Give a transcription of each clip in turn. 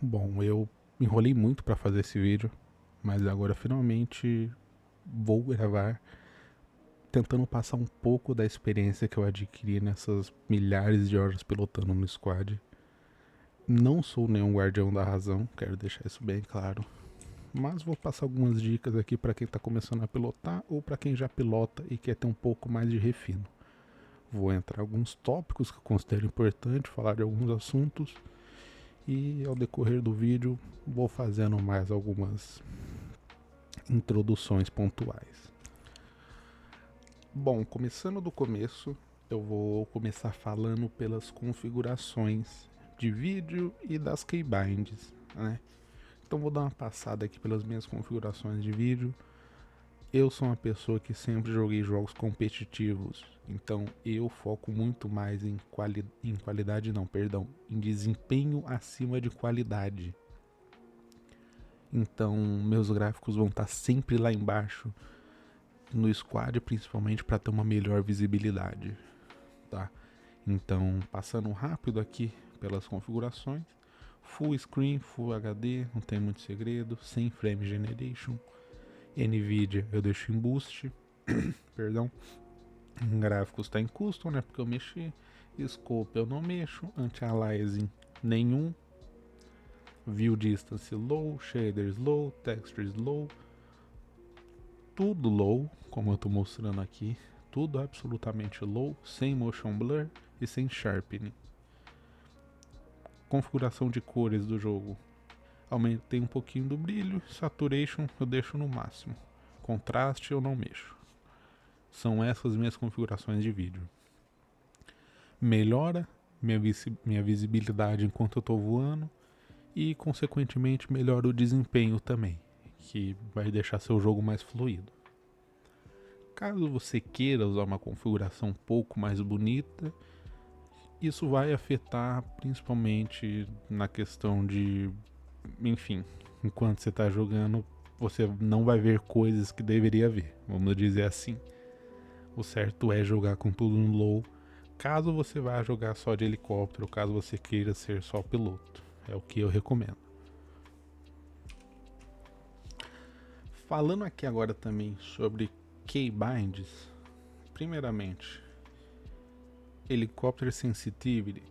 Bom, eu enrolei muito para fazer esse vídeo, mas agora finalmente vou gravar tentando passar um pouco da experiência que eu adquiri nessas milhares de horas pilotando no squad. Não sou nenhum guardião da razão, quero deixar isso bem claro, mas vou passar algumas dicas aqui para quem está começando a pilotar ou para quem já pilota e quer ter um pouco mais de refino. Vou entrar em alguns tópicos que eu considero importante, falar de alguns assuntos e ao decorrer do vídeo vou fazendo mais algumas introduções pontuais. Bom, começando do começo, eu vou começar falando pelas configurações de vídeo e das keybinds, né? Então vou dar uma passada aqui pelas minhas configurações de vídeo. Eu sou uma pessoa que sempre joguei jogos competitivos, então eu foco muito mais em qualidade não, perdão, em desempenho acima de qualidade. Então meus gráficos vão estar sempre lá embaixo no squad, principalmente para ter uma melhor visibilidade, tá? Então, passando rápido aqui pelas configurações, Full Screen, Full HD, não tem muito segredo, sem Frame Generation, Nvidia eu deixo em Boost, perdão, gráficos está em Custom, né, porque eu mexi, Scope eu não mexo, Anti-Aliasing nenhum, View Distance Low, Shaders Low, Textures Low, tudo low, como eu estou mostrando aqui, tudo absolutamente low, sem motion blur e sem sharpening. Configuração de cores do jogo, aumentei um pouquinho do brilho, saturation eu deixo no máximo, contraste eu não mexo. São essas minhas configurações de vídeo. Melhora minha visibilidade enquanto eu estou voando e consequentemente melhora o desempenho também, que vai deixar seu jogo mais fluido. Caso você queira usar uma configuração um pouco mais bonita, isso vai afetar principalmente na questão de, enfim, enquanto você está jogando, você não vai ver coisas que deveria ver, vamos dizer assim. O certo é jogar com tudo no low, caso você vá jogar só de helicóptero, caso você queira ser só piloto, é o que eu recomendo. Falando aqui agora também sobre keybinds, primeiramente, helicóptero sensitivity,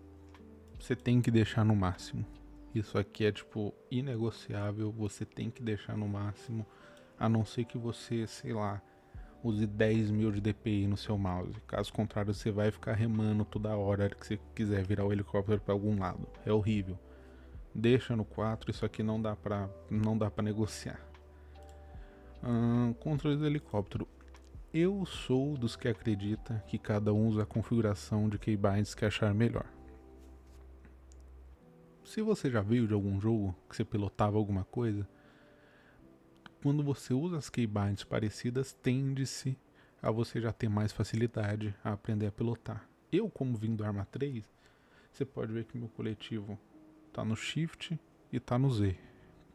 você tem que deixar no máximo. Isso aqui é tipo inegociável, você tem que deixar no máximo, a não ser que você, sei lá, use 10.000 de DPI no seu mouse. Caso contrário, você vai ficar remando toda hora que você quiser virar o helicóptero para algum lado. É horrível. Deixa no 4, isso aqui não dá pra negociar. Controle do helicóptero. Eu sou dos que acredita que cada um usa a configuração de keybinds que achar melhor. Se você já veio de algum jogo que você pilotava alguma coisa, quando você usa as keybinds parecidas, tende-se a você já ter mais facilidade a aprender a pilotar. Eu, como vim do Arma 3, você pode ver que meu coletivo está no Shift e está no Z.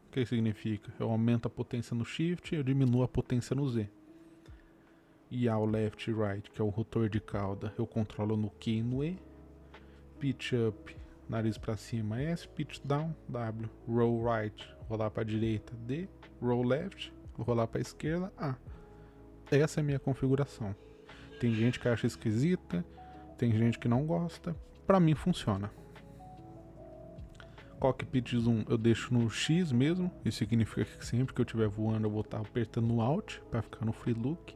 O que significa? Eu aumento a potência no Shift e eu diminuo a potência no Z. E ao Left e Right, que é o rotor de cauda, eu controlo no Q e no E. Pitch Up, nariz para cima, S. Pitch Down, W. Roll Right, rolar para a direita, D. Roll Left, rolar para a esquerda, A. Essa é a minha configuração. Tem gente que acha esquisita, tem gente que não gosta. Para mim funciona. Cockpit Zoom eu deixo no X mesmo. Isso significa que sempre que eu estiver voando eu vou estar apertando no Alt para ficar no Free Look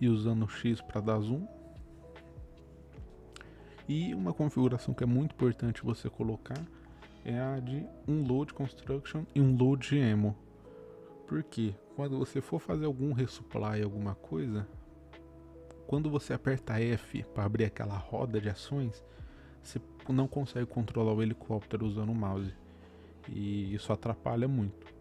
e usando o X para dar zoom. E uma configuração que é muito importante você colocar é a de um Load Construction e um Load Emo. Porque quando você for fazer algum resupply, alguma coisa, quando você aperta F para abrir aquela roda de ações, você não consegue controlar o helicóptero usando o mouse. E isso atrapalha muito.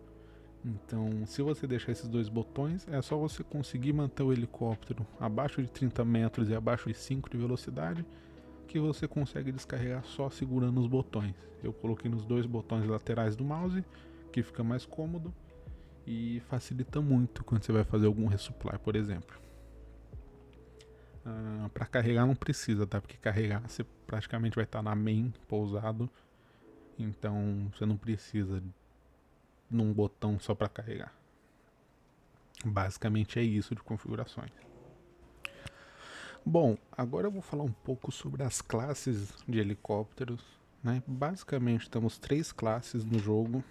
Então, se você deixar esses dois botões, é só você conseguir manter o helicóptero abaixo de 30 metros e abaixo de 5 de velocidade, que você consegue descarregar só segurando os botões. Eu coloquei nos dois botões laterais do mouse, que fica mais cômodo e facilita muito quando você vai fazer algum resupply, por exemplo. Para carregar não precisa, tá? Porque carregar você praticamente vai estar na main pousado Então você não precisa de um botão só para carregar. Basicamente é isso de configurações. Bom, agora eu vou falar um pouco sobre as classes de helicópteros, né? Basicamente temos 3 classes no jogo.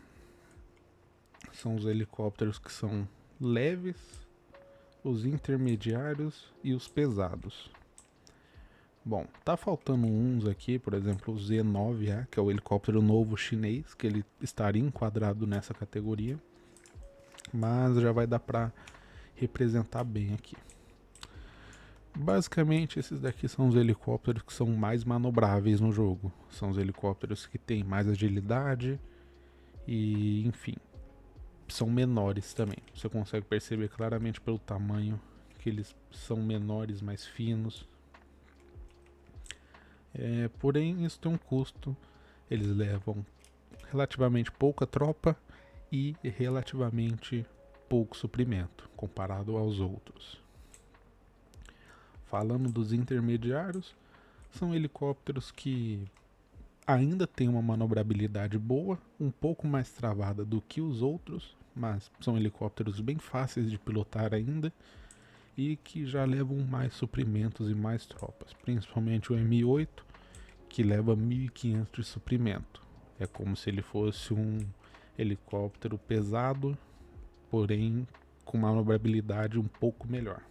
São os helicópteros que são leves, os intermediários e os pesados. Bom, tá faltando uns aqui, por exemplo, o Z9A, que é o helicóptero novo chinês, que ele estaria enquadrado nessa categoria, mas já vai dar para representar bem aqui. Basicamente, esses daqui são os helicópteros que são mais manobráveis no jogo. São os helicópteros que têm mais agilidade e, enfim, são menores também. Você consegue perceber claramente pelo tamanho que eles são menores, mais finos. Porém, isso tem um custo. Eles levam relativamente pouca tropa e relativamente pouco suprimento comparado aos outros. Falando dos intermediários, são helicópteros que ainda têm uma manobrabilidade boa, um pouco mais travada do que os outros, mas são helicópteros bem fáceis de pilotar ainda e que já levam mais suprimentos e mais tropas, principalmente o M8, que leva 1.500 de suprimento. É como se ele fosse um helicóptero pesado, porém com uma manobrabilidade um pouco melhor.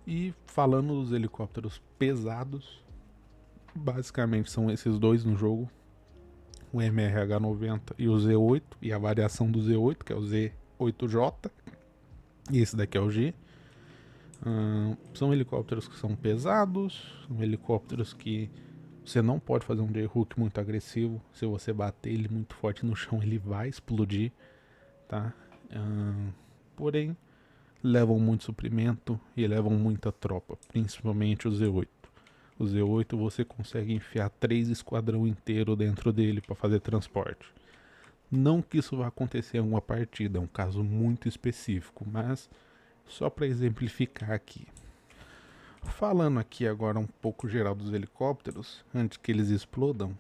E falando dos helicópteros pesados, basicamente são esses dois no jogo, o MRH-90 e o Z8, e a variação do Z8, que é o Z8J, e esse daqui é o G. São helicópteros que são pesados, são helicópteros que você não pode fazer um J-hook muito agressivo. Se você bater ele muito forte no chão, ele vai explodir, tá? Porém, levam muito suprimento e levam muita tropa, principalmente o Z8. O Z8 você consegue enfiar 3 esquadrão inteiro dentro dele para fazer transporte. Não que isso vá acontecer em uma partida, é um caso muito específico, mas só para exemplificar aqui. Falando aqui agora um pouco geral dos helicópteros, antes que eles explodam,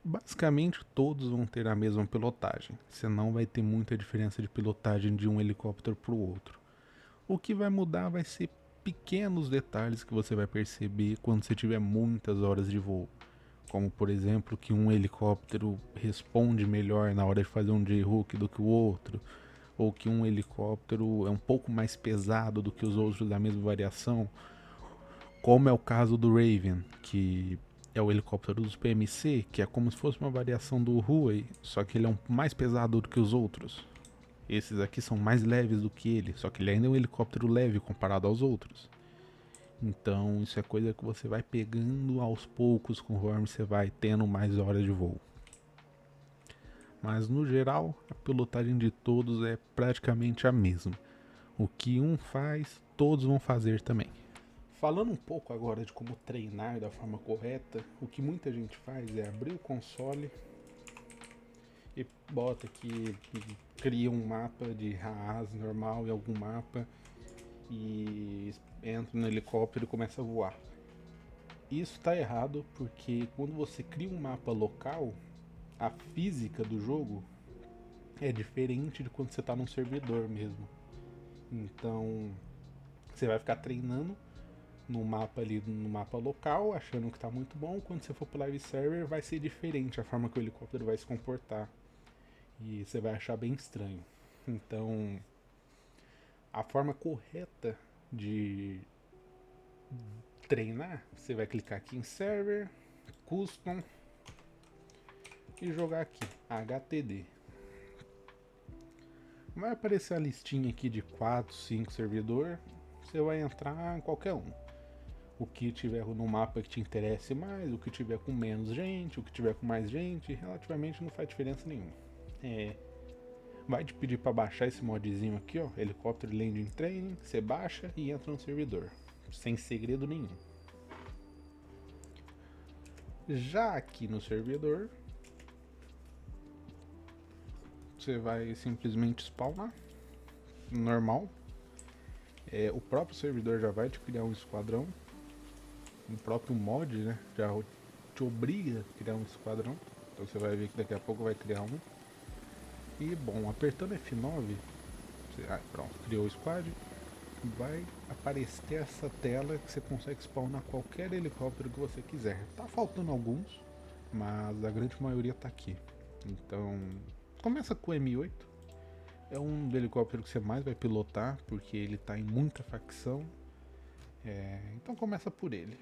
basicamente todos vão ter a mesma pilotagem. Você não vai ter muita diferença de pilotagem de um helicóptero para o outro. O que vai mudar vai ser pequenos detalhes que você vai perceber quando você tiver muitas horas de voo. Como por exemplo que um helicóptero responde melhor na hora de fazer um J-hook do que o outro, ou que um helicóptero é um pouco mais pesado do que os outros da mesma variação, como é o caso do Raven, que é o helicóptero dos PMC, que é como se fosse uma variação do Huey, só que ele é mais pesado do que os outros. Esses aqui são mais leves do que ele, só que ele ainda é um helicóptero leve comparado aos outros. Então isso é coisa que você vai pegando aos poucos conforme você vai tendo mais horas de voo. Mas no geral, a pilotagem de todos é praticamente a mesma. O que um faz, todos vão fazer também. Falando um pouco agora de como treinar da forma correta, o que muita gente faz é abrir o console e bota aqui, cria um mapa de Haas normal em algum mapa e entra no helicóptero e começa a voar. Isso está errado porque quando você cria um mapa local, a física do jogo é diferente de quando você está num servidor mesmo. Então você vai ficar treinando no mapa ali, no mapa local, achando que está muito bom. Quando você for pro live server vai ser diferente a forma que o helicóptero vai se comportar. E você vai achar bem estranho. Então a forma correta de treinar, você vai clicar aqui em server, custom e jogar aqui HTD. Vai aparecer a listinha aqui de 4, 5 servidor. Você vai entrar em qualquer um. O que tiver no mapa que te interesse mais, o que tiver com menos gente, o que tiver com mais gente, relativamente não faz diferença nenhuma. Vai te pedir para baixar esse modzinho aqui, ó, Helicóptero Landing Training. Você baixa e entra no servidor, sem segredo nenhum. Já aqui no servidor, você vai simplesmente spawnar, normal. O próprio servidor já vai te criar um esquadrão, o próprio mod, né, já te obriga a criar um esquadrão. Então você vai ver que daqui a pouco vai criar um. E bom, apertando F9, pronto, criou o squad. Vai aparecer essa tela que você consegue spawnar qualquer helicóptero que você quiser. Tá faltando alguns, mas a grande maioria tá aqui. Então, começa com o M8. É um helicóptero que você mais vai pilotar, porque ele tá em muita facção. Então começa por ele.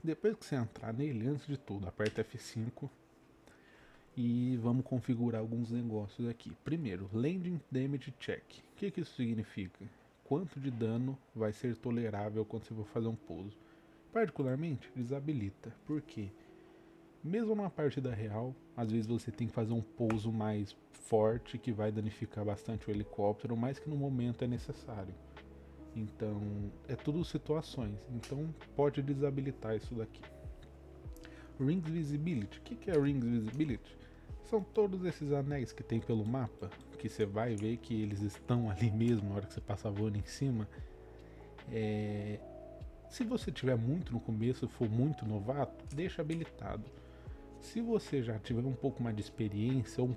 Depois que você entrar nele, antes de tudo, aperta F5 e vamos configurar alguns negócios aqui. Primeiro, Landing Damage Check. O que isso significa? Quanto de dano vai ser tolerável quando você for fazer um pouso. Particularmente, desabilita. Por quê? Mesmo numa partida real, às vezes você tem que fazer um pouso mais forte que vai danificar bastante o helicóptero, mas que no momento é necessário. Então, é tudo situações. Então, pode desabilitar isso daqui. Rings Visibility. O que é Rings Visibility? São todos esses anéis que tem pelo mapa, que você vai ver que eles estão ali mesmo na hora que você passa voando em cima. Se você tiver muito no começo, for muito novato, deixa habilitado. Se você já tiver um pouco mais de experiência,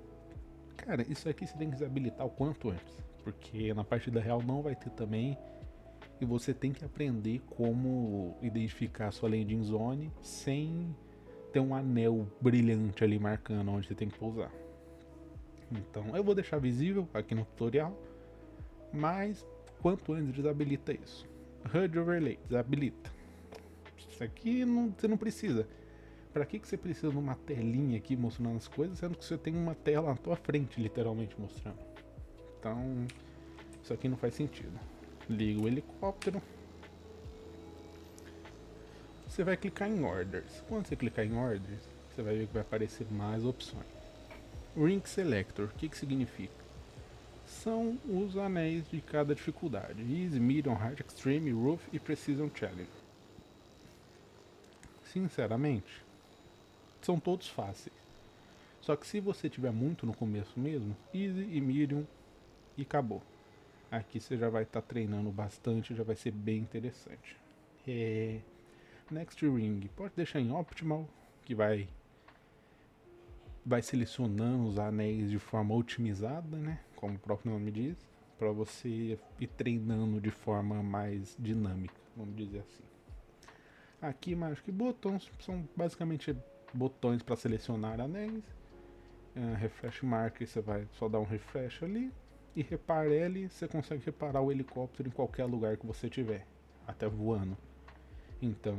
cara, isso aqui você tem que desabilitar o quanto antes, porque na partida real não vai ter também. E você tem que aprender como identificar a sua landing zone sem ter um anel brilhante ali marcando onde você tem que pousar. Então eu vou deixar visível aqui no tutorial, mas quanto antes desabilita isso. HUD Overlay, desabilita. Isso aqui você não precisa. Pra que você precisa de uma telinha aqui mostrando as coisas, sendo que você tem uma tela na tua frente literalmente mostrando? Então isso aqui não faz sentido. Liga o helicóptero. Você vai clicar em Orders. Quando você clicar em Orders, você vai ver que vai aparecer mais opções. Ring Selector, o que significa? São os anéis de cada dificuldade: Easy, Medium, Hard, Extreme, Roof e Precision Challenge. Sinceramente, são todos fáceis. Só que se você tiver muito no começo mesmo, Easy e Medium e acabou. Aqui você já vai estar treinando bastante, já vai ser bem interessante. Next Ring, pode deixar em Optimal, que vai selecionando os anéis de forma otimizada, né? Como o próprio nome diz, para você ir treinando de forma mais dinâmica, vamos dizer assim. Aqui Magic Buttons são basicamente botões para selecionar anéis. Refresh Marker, você vai só dar um refresh ali. E Repare L, você consegue reparar o helicóptero em qualquer lugar que você tiver, até voando. Então,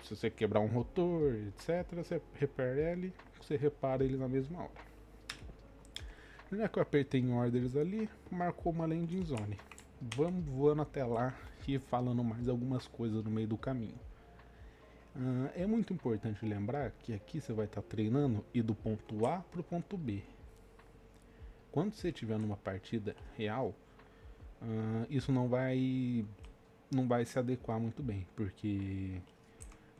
se você quebrar um rotor, etc, você repare L, você repara ele na mesma hora. Já que eu apertei em Orders ali, marcou uma landing zone. Vamos voando até lá e falando mais algumas coisas no meio do caminho. É muito importante lembrar que aqui você vai estar treinando ir do ponto A para o ponto B. Quando você estiver numa partida real, isso não vai se adequar muito bem, porque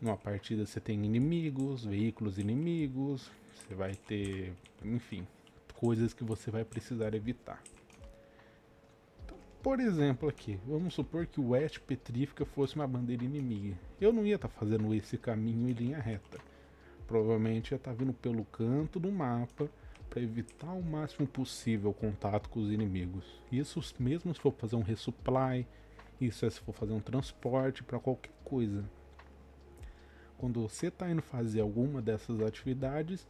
numa partida você tem inimigos, veículos inimigos, você vai ter, enfim, coisas que você vai precisar evitar. Então, por exemplo aqui, vamos supor que o West Petrífica fosse uma bandeira inimiga. Eu não ia estar fazendo esse caminho em linha reta. Provavelmente ia estar vindo pelo canto do mapa, para evitar o máximo possível o contato com os inimigos. Isso mesmo se for fazer um resupply, isso é se for fazer um transporte para qualquer coisa. Quando você está indo fazer alguma dessas atividades,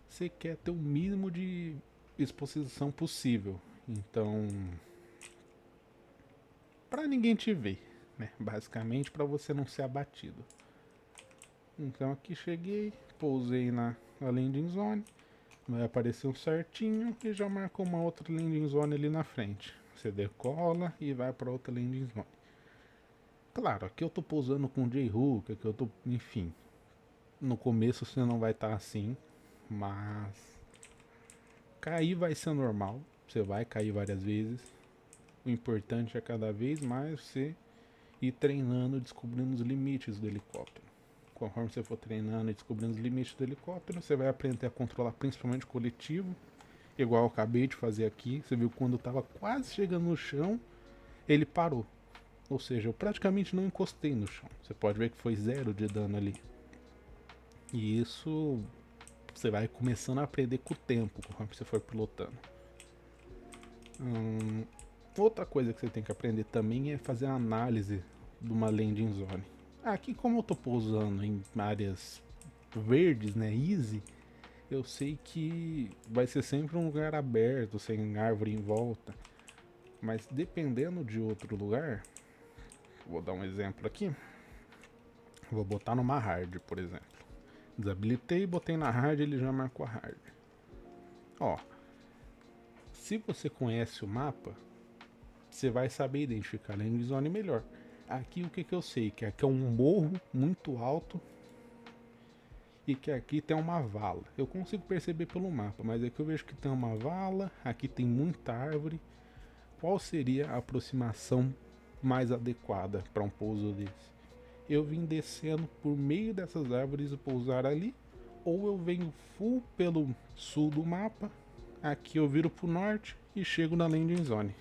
você quer ter o mínimo de exposição possível. Então, para ninguém te ver, né? Basicamente para você não ser abatido. Então aqui cheguei, pousei na landing zone. Vai aparecer um certinho e já marcou uma outra landing zone ali na frente. Você decola e vai para outra landing zone. Claro, aqui eu tô pousando com J-Hook, aqui eu tô, enfim. No começo você não vai estar assim, mas cair vai ser normal. Você vai cair várias vezes. O importante é cada vez mais você ir treinando, descobrindo os limites do helicóptero. Conforme você for treinando e descobrindo os limites do helicóptero, você vai aprender a controlar principalmente o coletivo, igual eu acabei de fazer aqui. Você viu que quando eu estava quase chegando no chão, ele parou. Ou seja, eu praticamente não encostei no chão. Você pode ver que foi 0 de dano ali. E isso você vai começando a aprender com o tempo, conforme você for pilotando. Outra coisa que você tem que aprender também é fazer a análise de uma landing zone. Aqui, como eu tô pousando em áreas verdes, né, easy, eu sei que vai ser sempre um lugar aberto, sem árvore em volta. Mas dependendo de outro lugar, vou dar um exemplo aqui. Vou botar numa hard, por exemplo. Desabilitei, botei na hard, ele já marcou a hard. Ó, se você conhece o mapa, você vai saber identificar a landing zone melhor. Aqui o que, que eu sei? Que aqui é um morro muito alto e que aqui tem uma vala. Eu consigo perceber pelo mapa, mas aqui eu vejo que tem uma vala, aqui tem muita árvore. Qual seria a aproximação mais adequada para um pouso desse? Eu vim descendo por meio dessas árvores e pousar ali, ou eu venho full pelo sul do mapa, aqui eu viro para o norte e chego na landing zone.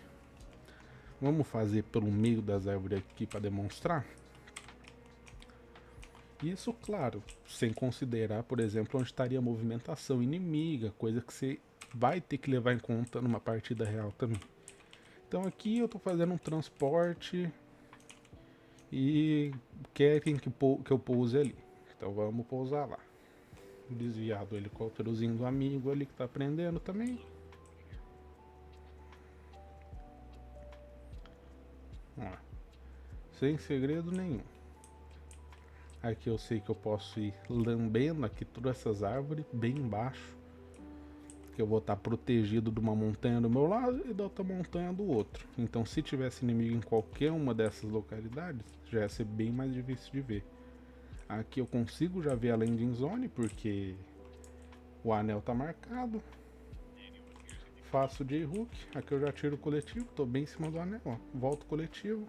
Vamos fazer pelo meio das árvores aqui para demonstrar? Isso, claro, sem considerar, por exemplo, onde estaria a movimentação inimiga, coisa que você vai ter que levar em conta numa partida real também. Então aqui eu estou fazendo um transporte e querem que eu pouse ali. Então vamos pousar lá. Desviar do helicópterozinho do amigo ali que está aprendendo também. Ó, sem segredo nenhum. Aqui eu sei que eu posso ir lambendo aqui todas essas árvores bem embaixo, que eu vou estar protegido de uma montanha do meu lado e da outra montanha do outro. Então se tivesse inimigo em qualquer uma dessas localidades, já ia ser bem mais difícil de ver. Aqui eu consigo já ver a landing zone, porque o anel tá marcado. Faço J-Hook, aqui eu já tiro o coletivo, tô bem em cima do anel, ó. Volto o coletivo,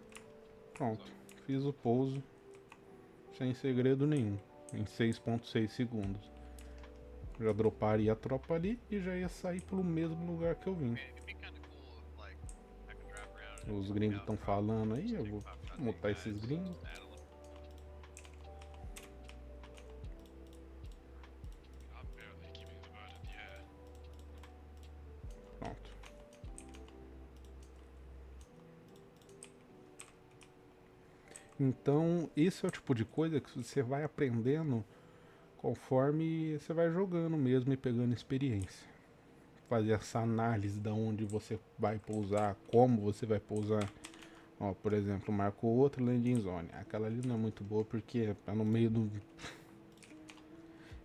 pronto, fiz o pouso sem segredo nenhum, em 6.6 segundos. Já droparia a tropa ali e já ia sair pelo mesmo lugar que eu vim. Os gringos estão falando aí, eu vou mutar esses gringos. Pronto. Então, esse é o tipo de coisa que você vai aprendendo conforme você vai jogando mesmo e pegando experiência. Fazer essa análise de onde você vai pousar, como você vai pousar. Ó, por exemplo, marcou outra landing zone. Aquela ali não é muito boa porque é no meio do.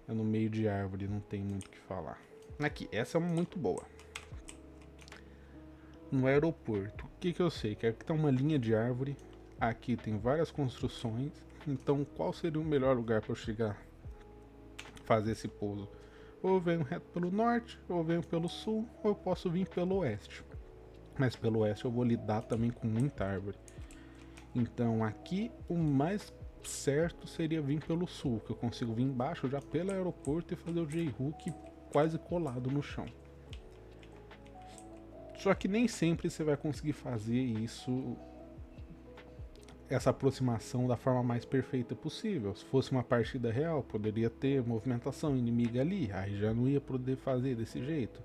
É no meio de árvore, não tem muito o que falar. Aqui, essa é muito boa. No aeroporto, o que, que eu sei? Que aqui tem uma linha de árvore. Aqui tem várias construções. Então, qual seria o melhor lugar para eu chegar? Fazer esse pouso? Ou eu venho reto pelo norte, ou eu venho pelo sul, ou eu posso vir pelo oeste. Mas pelo oeste eu vou lidar também com muita árvore. Então aqui o mais certo seria vir pelo sul, que eu consigo vir embaixo já pelo aeroporto e fazer o J-Hook quase colado no chão. Só que nem sempre você vai conseguir fazer isso, essa aproximação da forma mais perfeita possível. Se fosse uma partida real, poderia ter movimentação inimiga ali, aí já não ia poder fazer desse jeito.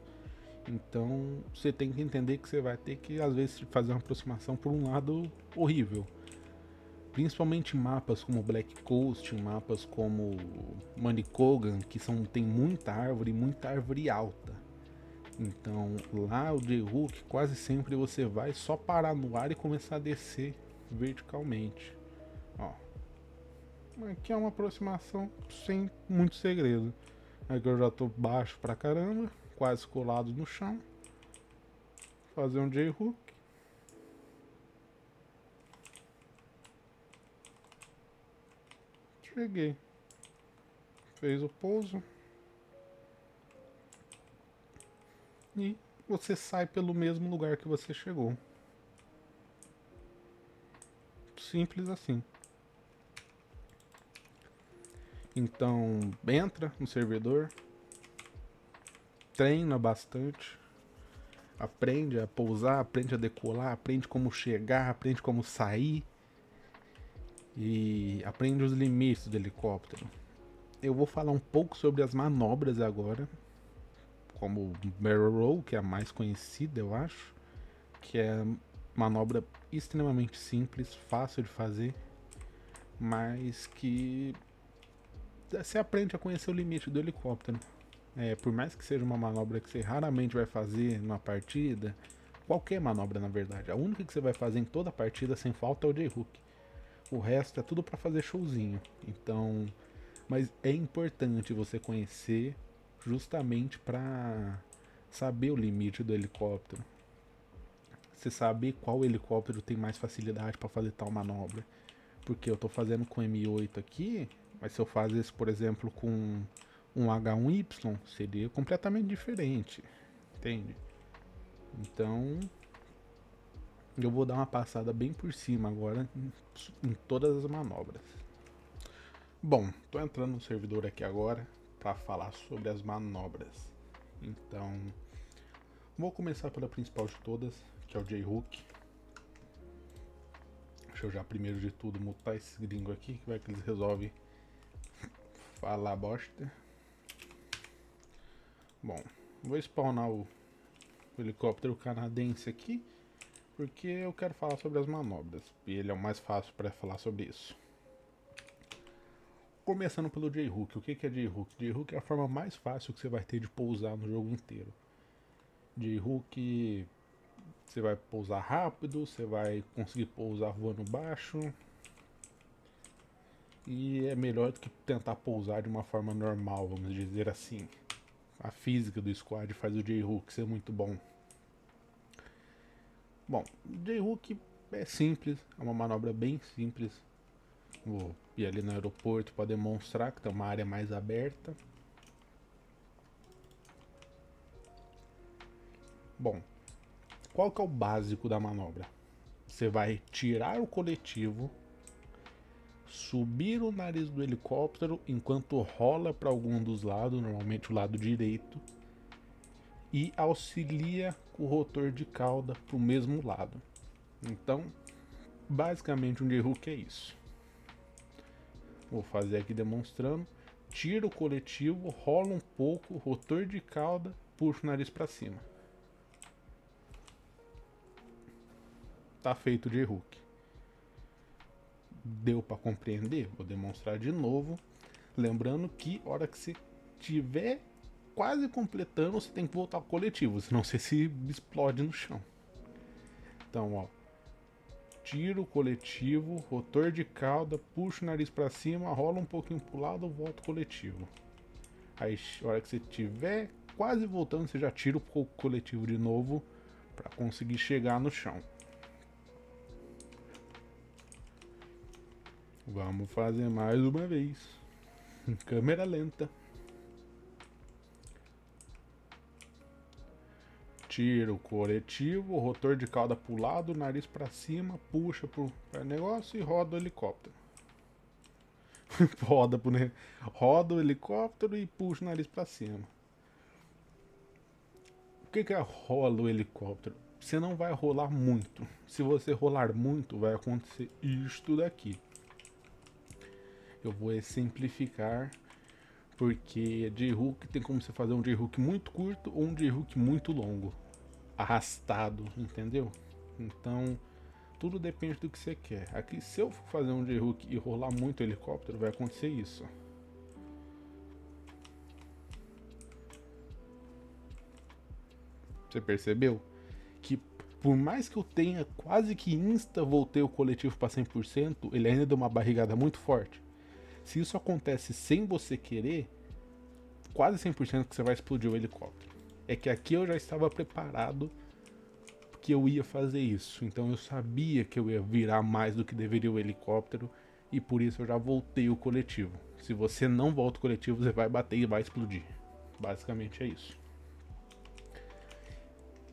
Então você tem que entender que você vai ter que às vezes fazer uma aproximação por um lado horrível. Principalmente mapas como Black Coast, mapas como Manicouagan, que tem muita árvore alta. Então lá o J-Hook quase sempre você vai só parar no ar e começar a descer verticalmente. Ó, aqui é uma aproximação sem muito segredo. Aqui eu já tô baixo pra caramba, quase colado no chão. Fazer um J-Hook. Cheguei. Fez o pouso. E você sai pelo mesmo lugar que você chegou. Simples assim. Então, entra no servidor, treina bastante, aprende a pousar, aprende a decolar, aprende como chegar, aprende como sair e aprende os limites do helicóptero. Eu vou falar um pouco sobre as manobras agora, como barrel roll, que é a mais conhecida, eu acho, que é manobra extremamente simples, fácil de fazer, mas que você aprende a conhecer o limite do helicóptero. Por mais que seja uma manobra que você raramente vai fazer numa partida, qualquer manobra na verdade, a única que você vai fazer em toda a partida sem falta é o J-Hook. O resto é tudo para fazer showzinho. Então, mas é importante você conhecer justamente para saber o limite do helicóptero. Você saber qual helicóptero tem mais facilidade para fazer tal manobra. Porque eu estou fazendo com M8 aqui, mas se eu fizesse, por exemplo, com um H1Y, seria completamente diferente. Entende? Então, eu vou dar uma passada bem por cima agora em todas as manobras. Bom, tô entrando no servidor aqui agora para falar sobre as manobras. Então, vou começar pela principal de todas, que é o J-Hook. Deixa eu já, primeiro de tudo, mutar esse gringo aqui, que vai que eles resolvem falar bosta. Bom, vou spawnar o helicóptero canadense aqui, porque eu quero falar sobre as manobras, e ele é o mais fácil para falar sobre isso. Começando pelo J-Hook. O que é J-Hook? J-Hook é a forma mais fácil que você vai ter de pousar no jogo inteiro. J-Hook, você vai pousar rápido, você vai conseguir pousar voando baixo. E é melhor do que tentar pousar de uma forma normal, vamos dizer assim. A física do squad faz o J-Hook ser muito bom. Bom, J-Hook é simples, é uma manobra bem simples. Vou ir ali no aeroporto para demonstrar que tem uma área mais aberta. Bom, qual que é o básico da manobra? Você vai tirar o coletivo, subir o nariz do helicóptero enquanto rola para algum dos lados, normalmente o lado direito, e auxilia o rotor de cauda para o mesmo lado. Então, basicamente um J-Hook é isso. Vou fazer aqui demonstrando. Tira o coletivo, rola um pouco, rotor de cauda, puxa o nariz para cima. Tá feito o J-Hook. Deu para compreender? Vou demonstrar de novo. Lembrando que a hora que você tiver quase completando, você tem que voltar ao coletivo, senão você se explode no chão. Então, ó, tiro o coletivo, rotor de cauda, puxa o nariz para cima, rola um pouquinho pro lado, volta o coletivo. Aí, a hora que você tiver quase voltando, você já tira o coletivo de novo para conseguir chegar no chão. Vamos fazer mais uma vez. Em câmera lenta. Tira o coletivo, rotor de cauda pro lado, nariz para cima, puxa pro negócio e roda o helicóptero. Roda o helicóptero e puxa o nariz para cima. O que é rola o helicóptero? Você não vai rolar muito. Se você rolar muito, vai acontecer isto daqui. Eu vou exemplificar, porque J-Hook tem como você fazer um J-Hook muito curto ou um J-Hook muito longo, arrastado, entendeu? Então, tudo depende do que você quer. Aqui, se eu for fazer um J-Hook e rolar muito o helicóptero, vai acontecer isso. Você percebeu? Que por mais que eu tenha quase que insta voltei o coletivo para 100%, ele ainda deu uma barrigada muito forte. Se isso acontece sem você querer, quase 100% que você vai explodir o helicóptero. É que aqui eu já estava preparado que eu ia fazer isso. Então eu sabia que eu ia virar mais do que deveria o helicóptero e por isso eu já voltei o coletivo. Se você não volta o coletivo, você vai bater e vai explodir. Basicamente é isso.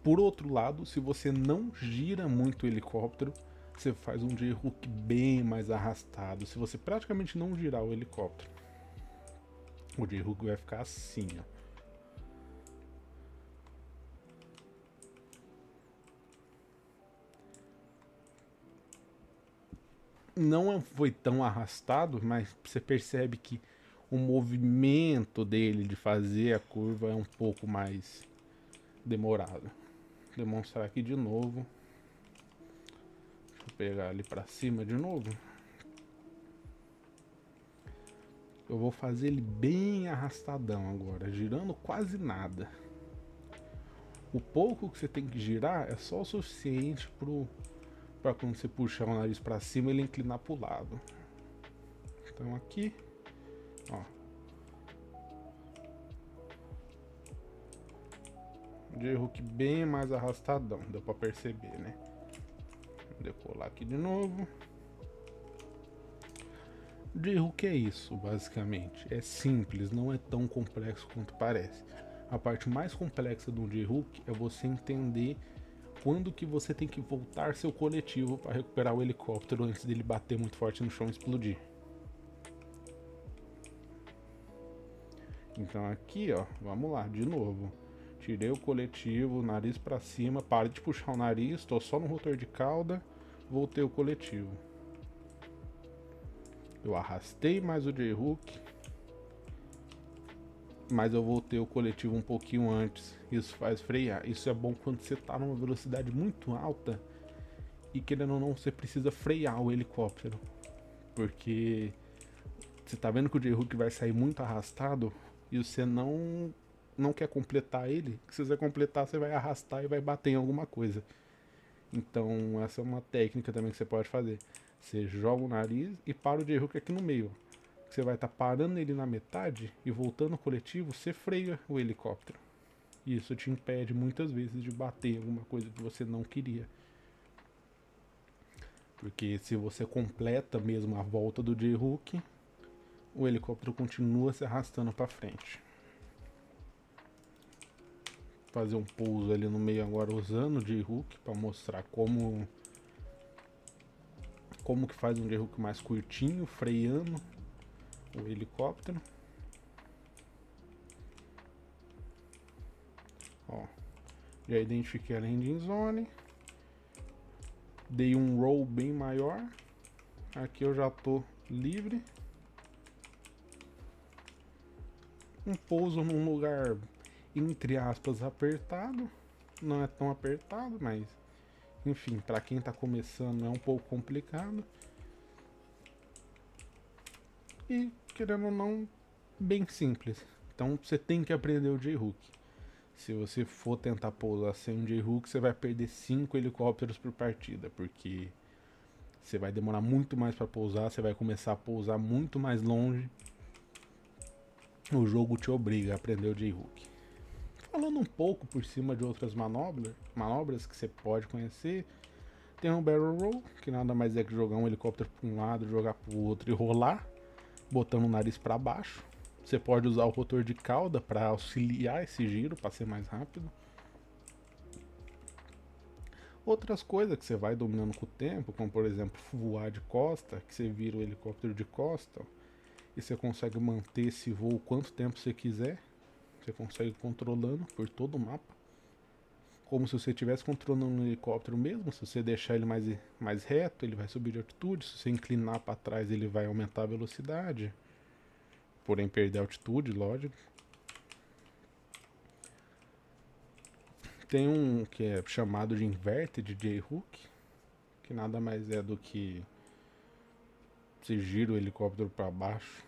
Por outro lado, se você não gira muito o helicóptero, você faz um J-Hook bem mais arrastado. Se você praticamente não girar o helicóptero, o J-Hook vai ficar assim, ó. Não foi tão arrastado, mas você percebe que o movimento dele de fazer a curva é um pouco mais demorado. Vou demonstrar aqui de novo. Deixa eu pegar ali pra cima de novo. Eu vou fazer ele bem arrastadão agora, girando quase nada. O pouco que você tem que girar é só o suficiente para quando você puxar o nariz para cima ele inclinar para o lado. Então aqui, ó, J-hook bem mais arrastadão, deu para perceber, né? Vou decolar aqui de novo. J-hook é isso, basicamente. É simples, não é tão complexo quanto parece. A parte mais complexa do J-hook é você entender quando que você tem que voltar seu coletivo para recuperar o helicóptero antes dele bater muito forte no chão e explodir. Então aqui, ó, vamos lá, de novo. Tirei o coletivo, nariz para cima, pare de puxar o nariz, tô só no rotor de cauda, voltei o coletivo. Eu arrastei mais o J-hook, mas eu voltei o coletivo um pouquinho antes. Isso faz frear. Isso é bom quando você tá numa velocidade muito alta e, querendo ou não, você precisa frear o helicóptero, porque você tá vendo que o J-hook vai sair muito arrastado e você não quer completar ele. Se você completar, você vai arrastar e vai bater em alguma coisa. Então essa é uma técnica também que você pode fazer. Você joga o nariz e para o J-hook aqui no meio. Você vai estar parando ele na metade e voltando ao coletivo, você freia o helicóptero. E isso te impede muitas vezes de bater em alguma coisa que você não queria. Porque se você completa mesmo a volta do J-hook, o helicóptero continua se arrastando para frente. Fazer um pouso ali no meio agora usando o J-hook para mostrar como que faz um J-hook mais curtinho, freando o helicóptero. Ó, já identifiquei a landing zone, dei um roll bem maior. Aqui eu já tô livre. Um pouso num lugar entre aspas apertado, não é tão apertado, mas enfim, para quem tá começando é um pouco complicado. E querendo ou não, bem simples. Então você tem que aprender o J-hook. Se você for tentar pousar sem um J-hook, você vai perder 5 helicópteros por partida, porque você vai demorar muito mais para pousar, você vai começar a pousar muito mais longe. O jogo te obriga a aprender o J-hook. Falando um pouco por cima de outras manobras que você pode conhecer, tem um barrel roll, que nada mais é que jogar um helicóptero para um lado, jogar para o outro e rolar, botando o nariz para baixo. Você pode usar o rotor de cauda para auxiliar esse giro, para ser mais rápido. Outras coisas que você vai dominando com o tempo, como por exemplo voar de costa, que você vira o helicóptero de costa e você consegue manter esse voo quanto tempo você quiser. Você consegue controlando por todo o mapa, como se você estivesse controlando um helicóptero mesmo. Se você deixar ele mais reto, ele vai subir de altitude. Se você inclinar para trás, ele vai aumentar a velocidade, porém perder a altitude, lógico. Tem um que é chamado de Inverted J-hook, que nada mais é do que você gira o helicóptero para baixo.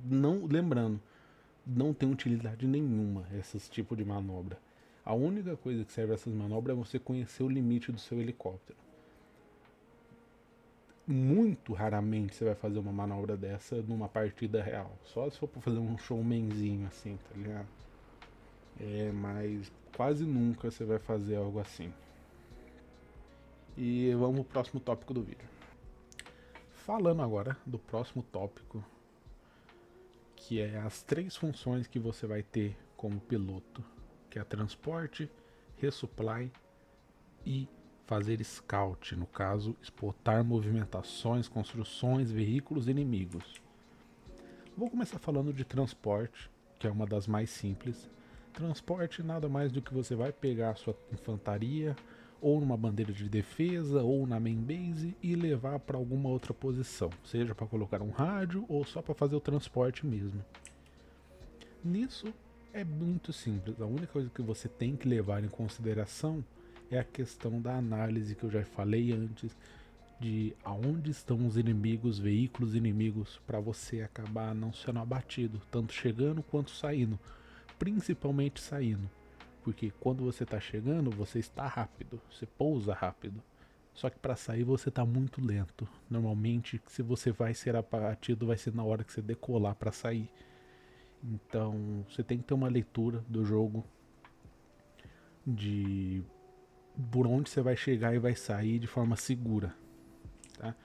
Não, lembrando, não tem utilidade nenhuma esse tipo de manobra. A única coisa que serve essas manobras é você conhecer o limite do seu helicóptero. Muito raramente você vai fazer uma manobra dessa numa partida real. Só se for pra fazer um showmanzinho assim, tá ligado? Mas quase nunca você vai fazer algo assim. E vamos pro próximo tópico do vídeo. Falando agora do próximo tópico, que é as 3 funções que você vai ter como piloto, que é transporte, resupply e fazer scout, no caso, spotar movimentações, construções, veículos inimigos. Vou começar falando de transporte, que é uma das mais simples. Transporte nada mais do que você vai pegar a sua infantaria ou numa bandeira de defesa, ou na main base, e levar para alguma outra posição, seja para colocar um rádio ou só para fazer o transporte mesmo. Nisso é muito simples, a única coisa que você tem que levar em consideração é a questão da análise que eu já falei antes, de aonde estão os inimigos, veículos inimigos, para você acabar não sendo abatido, tanto chegando quanto saindo, principalmente saindo, porque quando você está chegando, você está rápido, você pousa rápido, só que para sair você está muito lento. Normalmente, se você vai ser abatido, vai ser na hora que você decolar para sair. Então, você tem que ter uma leitura do jogo de por onde você vai chegar e vai sair de forma segura, tá?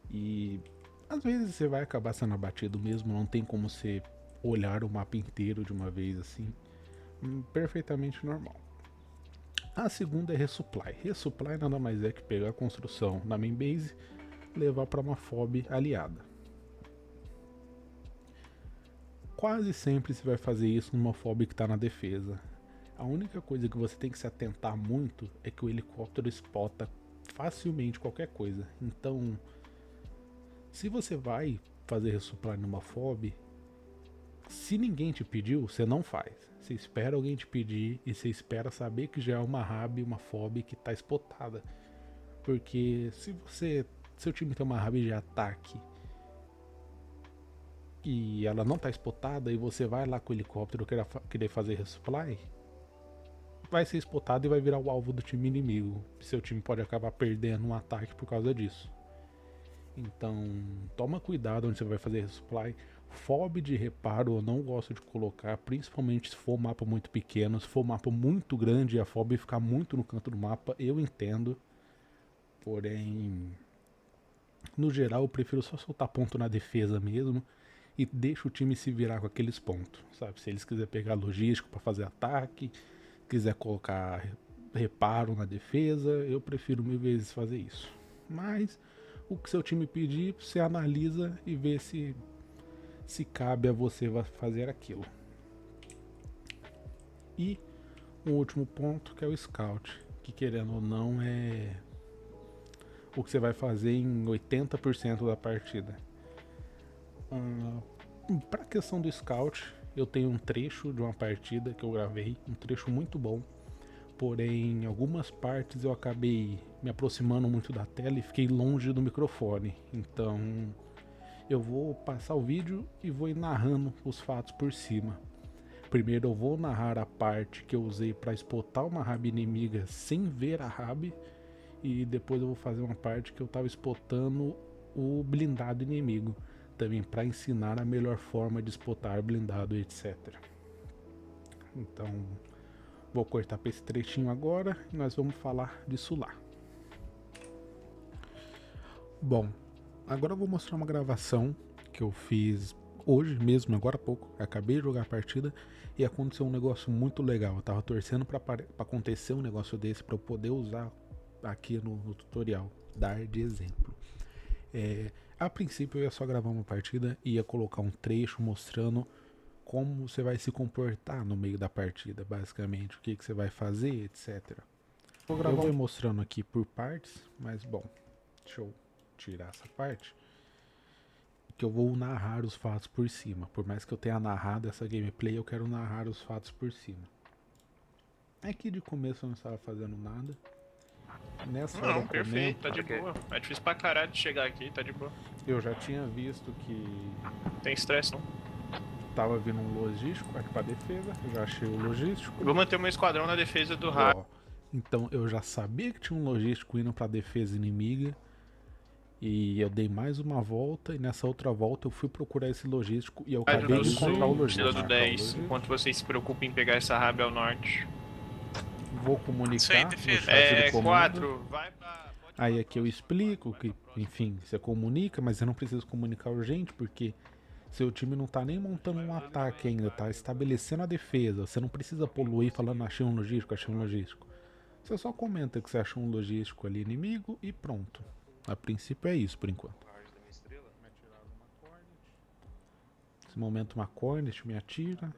E às vezes você vai acabar sendo abatido mesmo, não tem como você olhar o mapa inteiro de uma vez assim. Perfeitamente normal. A segunda é resupply. Resupply nada mais é que pegar a construção na main base, levar para uma FOB aliada. Quase sempre você vai fazer isso numa FOB que está na defesa. A única coisa que você tem que se atentar muito é que o helicóptero spota facilmente qualquer coisa. Então, se você vai fazer resupply numa FOB, se ninguém te pediu, você não faz. Você espera alguém te pedir e você espera saber que já é uma RAB, uma FOB que está spotada. Porque se seu time tem uma RAB de ataque e ela não está spotada e você vai lá com o helicóptero querer fazer resupply, vai ser spotado e vai virar o alvo do time inimigo. Seu time pode acabar perdendo um ataque por causa disso. Então, toma cuidado onde você vai fazer resupply. FOB de reparo eu não gosto de colocar, principalmente se for um mapa muito pequeno. Se for um mapa muito grande e a FOB ficar muito no canto do mapa, eu entendo. Porém, no geral, eu prefiro só soltar ponto na defesa mesmo e deixa o time se virar com aqueles pontos, sabe? Se eles quiserem pegar logístico para fazer ataque, quiser colocar reparo na defesa, eu prefiro mil vezes fazer isso. Mas o que seu time pedir, você analisa e vê se cabe a você fazer aquilo. E um último ponto que é o scout, que querendo ou não é o que você vai fazer em 80% da partida. Para a questão do scout, eu tenho um trecho de uma partida que eu gravei, um trecho muito bom. Porém, em algumas partes eu acabei me aproximando muito da tela e fiquei longe do microfone. Então, eu vou passar o vídeo e vou ir narrando os fatos por cima. Primeiro eu vou narrar a parte que eu usei para spotar uma RAB inimiga sem ver a RAB. E depois eu vou fazer uma parte que eu estava spotando o blindado inimigo. Também para ensinar a melhor forma de spotar blindado, etc. Então, vou cortar para esse trechinho agora e nós vamos falar disso lá. Bom, agora eu vou mostrar uma gravação que eu fiz hoje mesmo, agora há pouco. Acabei de jogar a partida e aconteceu um negócio muito legal. Eu tava torcendo para acontecer um negócio desse para eu poder usar aqui no tutorial, dar de exemplo. A princípio eu ia só gravar uma partida e ia colocar um trecho mostrando como você vai se comportar no meio da partida, basicamente, o que você vai fazer, etc. Eu vou mostrando aqui por partes, mas bom, deixa eu tirar essa parte, que eu vou narrar os fatos por cima. Por mais que eu tenha narrado essa gameplay, eu quero narrar os fatos por cima. Aqui de começo eu não estava fazendo nada. Nessa hora Não, perfeito, tá de boa. É difícil pra caralho de chegar aqui, tá de boa. eu já tinha visto que Tem estresse não. tava vindo um logístico aqui pra defesa, eu já achei o logístico. Eu vou manter o meu esquadrão na defesa do rádio. Então eu já sabia que tinha um logístico indo pra defesa inimiga. E eu dei mais uma volta e nessa outra volta eu fui procurar esse logístico e eu acabei de encontrar o logístico. Do 10, enquanto vocês se preocupam em pegar essa rábia ao norte. Vou comunicar aí, no defesa. chat do comando. 4, vai pra... Aí aqui eu explico que, enfim, você comunica, mas você não precisa comunicar urgente, porque seu time não tá nem montando um ataque ainda, tá estabelecendo a defesa. Você não precisa poluir falando achei um logístico, achei um logístico. Você só comenta que você achou um logístico ali inimigo e pronto. A princípio é isso por enquanto. Nesse momento uma Cornet me atira.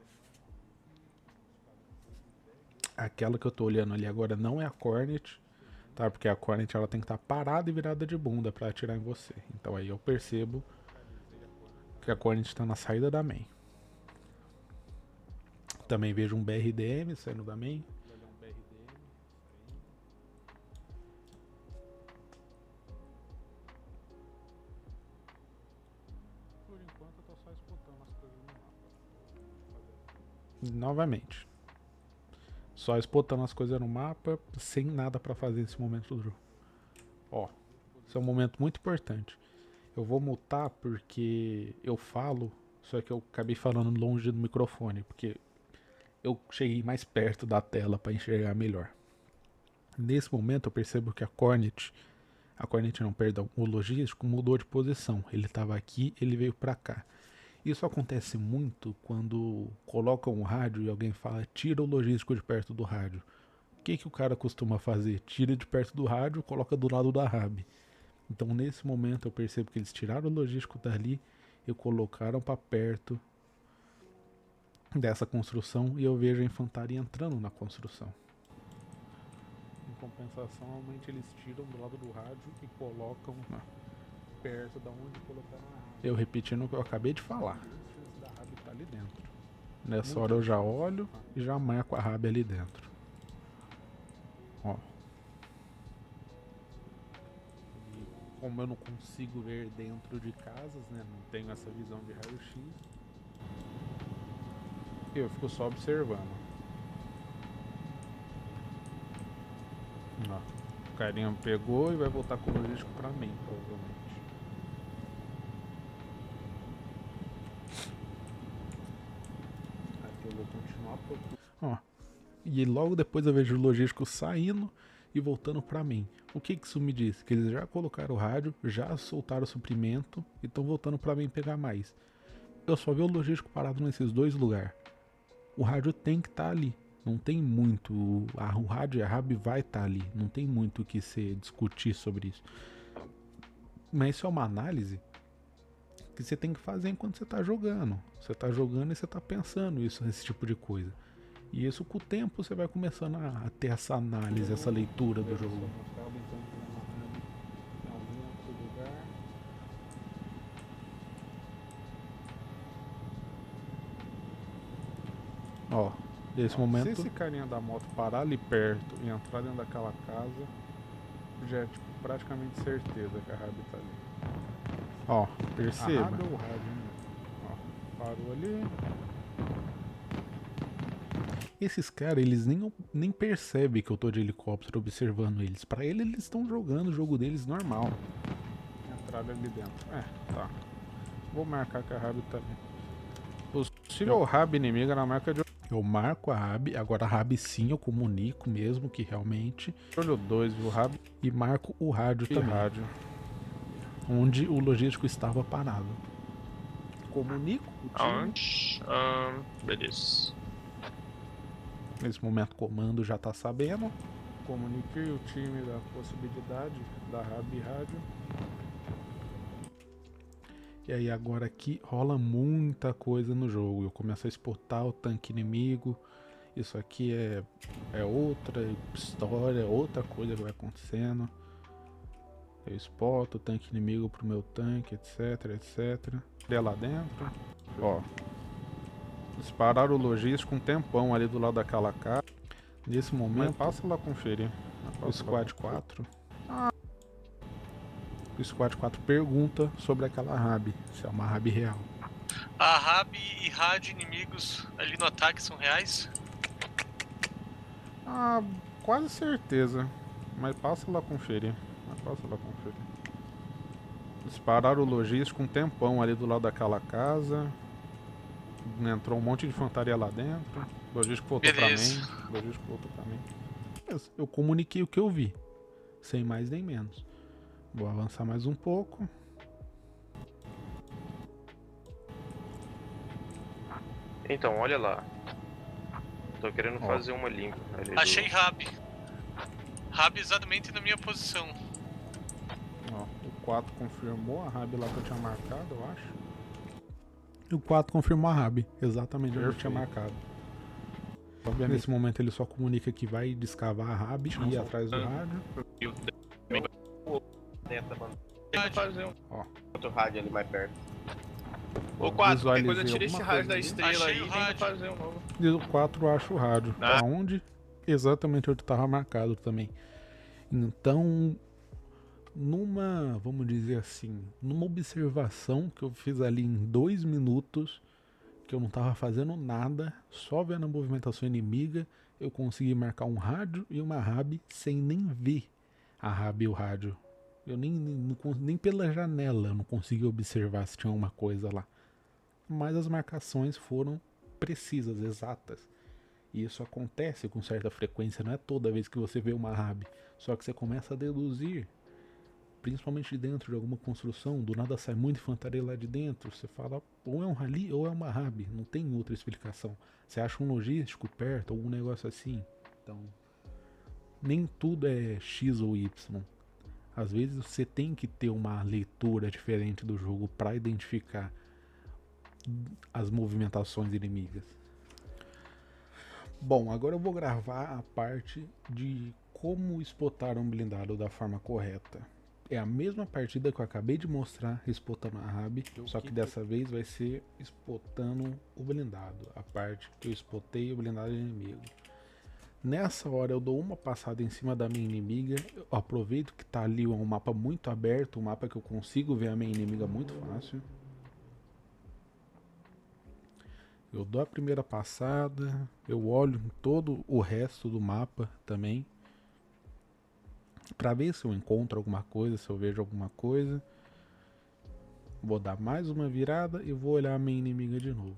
Aquela que eu tô olhando ali agora não é a Cornet. tá? Porque a cornet ela tem que estar parada e virada de bunda pra atirar em você. Então aí eu percebo que a cornet tá na saída da main. Também vejo um BRDM saindo da main. Por enquanto eu tô só escutando as coisas no mapa. Novamente. Só spotando as coisas no mapa, sem nada pra fazer nesse momento do jogo. Ó, esse é um momento muito importante. Eu vou mutar porque eu falo, só que eu acabei falando longe do microfone, porque eu cheguei mais perto da tela pra enxergar melhor. Nesse momento eu percebo que a cornet não, perdão, o logístico mudou de posição. Ele estava aqui, ele veio pra cá. Isso acontece muito quando colocam um rádio e alguém fala tira o logístico de perto do rádio. O que o cara costuma fazer? Tira de perto do rádio, coloca do lado da RAB. Então nesse momento eu percebo que eles tiraram o logístico dali e colocaram para perto dessa construção e eu vejo a infantaria entrando na construção. Em compensação, normalmente eles tiram do lado do rádio e colocam perto da onde colocaram a RAB. Eu repetindo o que eu acabei de falar. A RAB tá ali dentro. Nessa hora eu já olho e já marco a RAB ali dentro. Ó. E como eu não consigo ver dentro de casas, né? Não tenho essa visão de raio-x. Eu fico só observando. Ó. O carinha pegou e vai voltar com o logístico pra mim, provavelmente. Aqui eu vou continuar a procurar. Ó. E logo depois eu vejo o logístico saindo e voltando pra mim. O que isso me diz? Que eles já colocaram o rádio, já soltaram o suprimento e estão voltando pra mim pegar mais. Eu só vi o logístico parado nesses dois lugares. O rádio tem que estar ali. Não tem muito. O rádio e a RAB vai estar ali. Não tem muito o que se discutir sobre isso. Mas isso é uma análise que você tem que fazer enquanto você está jogando. Você está jogando e você está pensando esse tipo de coisa. E isso com o tempo você vai começando a ter essa análise, essa leitura do jogo. Ó, nesse momento. Se esse carinha da moto parar ali perto e entrar dentro daquela casa, já é tipo, praticamente certeza que a RAB tá ali. Ó, perceba. A RAB ou o rádio, né? Ó, parou ali. Esses caras, eles nem percebem que eu tô de helicóptero observando eles. Pra eles estão jogando o jogo deles normal. Entraram ali dentro. Tá. Vou marcar que a RAB tá ali. Possível RAB inimiga na marca de... Eu marco a RAB, agora a RAB sim eu comunico mesmo que realmente. Olho 2, viu, RAB? E marco o rádio também. Rádio. Onde o logístico estava parado. Comunico o time. Beleza. Nesse momento o comando já tá sabendo. Comuniquei o time da possibilidade da RAB e rádio. E aí agora aqui rola muita coisa no jogo. Eu começo a exportar o tanque inimigo. Isso aqui é outra história, outra coisa que vai acontecendo. Eu exporto o tanque inimigo pro meu tanque, etc. E lá dentro. Ó. Dispararam o logístico um tempão ali do lado daquela casa. Nesse momento, passa lá conferir. O Squad 4. O Squad 4 pergunta sobre aquela RAB, se é uma RAB real. A RAB e rádio inimigos ali no ataque são reais? Quase certeza. Mas passa lá conferir. Dispararam o logístico um tempão ali do lado daquela casa. Entrou um monte de infantaria lá dentro. O logístico voltou pra mim. Eu comuniquei o que eu vi. Sem mais nem menos. Vou avançar mais um pouco. Então, olha lá. Tô querendo fazer uma limpa. Achei RAB. RAB exatamente na minha posição. Ó, o 4 confirmou a RAB lá que eu tinha marcado, eu acho. E o 4 confirmou a RAB, exatamente onde eu tinha marcado. Obviamente, nesse momento ele só comunica que vai descavar a RAB e ir atrás do rádio. Tenta, mano. Tenta fazer um Ó. outro rádio ali mais perto. Bom, Ô, 4, qualquer coisa visualizei tira esse alguma rádio coisa da ali. estrela Achei aí o e tenta rádio. fazer um novo. Diz o 4, eu acho o rádio. Ah. Aonde? Exatamente onde estava marcado também. Então, vamos dizer assim, numa observação que eu fiz ali em 2 minutos, que eu não estava fazendo nada, só vendo a movimentação inimiga, eu consegui marcar um rádio e uma RAB sem nem ver a RAB e o rádio. Eu nem pela janela eu não consegui observar se tinha alguma coisa lá. Mas as marcações foram precisas, exatas. E isso acontece com certa frequência, não é toda vez que você vê uma RAB. Só que você começa a deduzir, principalmente dentro de alguma construção, do nada sai muita infantaria lá de dentro. Você fala, ou é um rally ou é uma RAB, não tem outra explicação. Você acha um logístico perto, algum negócio assim. Então, nem tudo é X ou Y. Às vezes você tem que ter uma leitura diferente do jogo para identificar as movimentações inimigas. Bom, agora eu vou gravar a parte de como spotar um blindado da forma correta. É a mesma partida que eu acabei de mostrar spotando a RAB, só que dessa vez vai ser spotando o blindado, a parte que eu spotei o blindado inimigo. Nessa hora eu dou uma passada em cima da minha inimiga, eu aproveito que tá ali um mapa muito aberto, um mapa que eu consigo ver a minha inimiga muito fácil. Eu dou a primeira passada, eu olho todo o resto do mapa também, pra ver se eu encontro alguma coisa, se eu vejo alguma coisa. Vou dar mais uma virada e vou olhar a minha inimiga de novo.